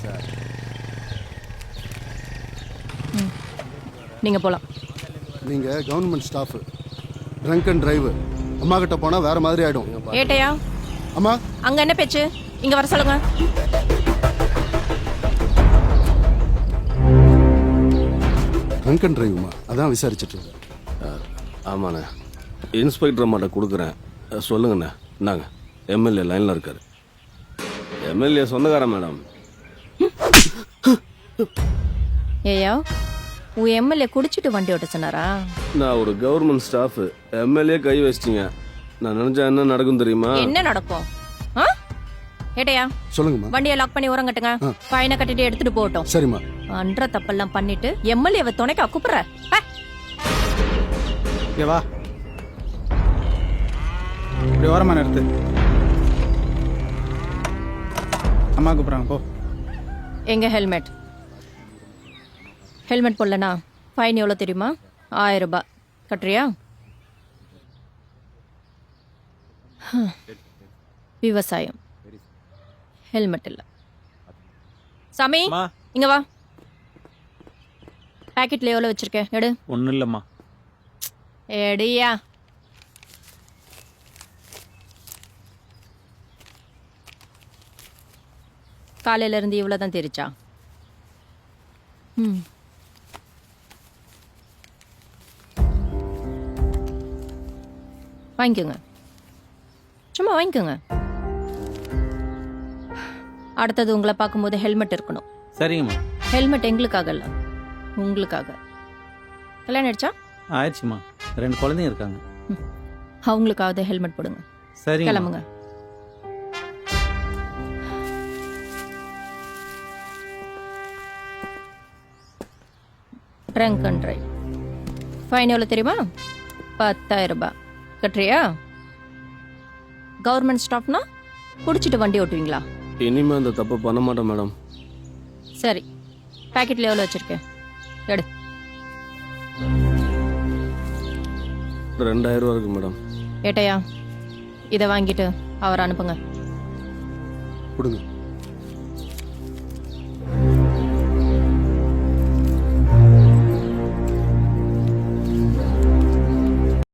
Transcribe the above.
Sir. நீங்க போலாம். நீங்க government staff, drunk and drive. அம்மா கிட்ட போனா வேற மாதிரி ஆயிடும். ஏட்டையா அம்மா அங்க என்ன பேச்சு? இங்க வர சொல்லுங்க. ட்ரங்க் அண்ட் டிரைவ்மா, அதான் விசாரிச்சுட்டு இருக்கேன். ஆமாண்ணே, இன்ஸ்பெக்டர் அம்மாட்ட கொடுக்குறேன். சொல்லுங்கண்ணே. இந்தாங்க, எம்எல்ஏ லைனில் இருக்காரு. எம்எல்ஏ சொந்தக்காரன் மேடம். ஏயா உன் எம்எல்ஏ குடிச்சிட்டு வண்டி ஓட்ட சொன்னாரா? நான் ஒரு கவர்மெண்ட் ஸ்டாஃப், எம்எல்ஏ கை வச்சிட்டீங்க. நான் நினைச்சா என்ன நடக்கும் தெரியுமா? என்ன நடக்கும்? ஏட்டையா சொல்லுங்கம்மா. வண்டியை லாக் பண்ணி உரங்கட்டுங்க. ஃபைனை கட்டிட்டு எடுத்துட்டு போகட்டும். சரிம்மா. அன்ற தப்பெல்லாம் பண்ணிட்டு எம்எல்ஏவை துணைக்கா கூப்பிடுற? வா, இப்படி ஓரமா நிறுத்து. அம்மா கூப்பிட்றாங்க, போ. எங்க ஹெல்மெட்? ஹெல்மெட் போடலனா ஃபைன் எவ்வளோ தெரியுமா? 1000 ரூபாய். கட்டுறியா? விவசாயம், ஹெல்மெட் இல்லை. சாமி இங்க வா. பாக்கெட்ல எவ்வளோ வச்சிருக்கேன்? எடு. ஒன்றும் இல்லைம்மா. எடியா. காலையில இருந்து இவ்வளோதான் தெரிச்சா? வாங்கிக்கோங்க, சும்மா வாங்கிக்கோங்க. அடுத்தது உங்களை பார்க்கும்போது ஹெல்மெட் இருக்கணும். சரிங்கம்மா. ஹெல்மெட் எங்களுக்காக இல்லை, உங்களுக்காக. கல்யாணம் ஆயிடுச்சா? ஆயிடுச்சுமா, 2 குழந்தைங்க இருக்காங்க. அவங்களுக்காவது ஹெல்மெட் போடுங்க. சரி, கிளம்புங்க. ட்ரங்க் அண்ட் டிரைவ் ஃபைன் எவ்வளோ தெரியுமா? 10,000 ரூபாய். கட்டுறியா? கவர்மெண்ட் ஸ்டாஃப்னா குடிச்சிட்டு வண்டி ஓட்டுவீங்களா? இனிமே அந்த தப்பை பண்ண மாட்டேன் மேடம். சரி, பாக்கெட்ல எவ்வளோ வச்சிருக்கேன்? எடு. 2000 ரூபா இருக்கு மேடம். ஏட்டையா இதை வாங்கிட்டு அவரை அனுப்புங்க. கொடுங்க.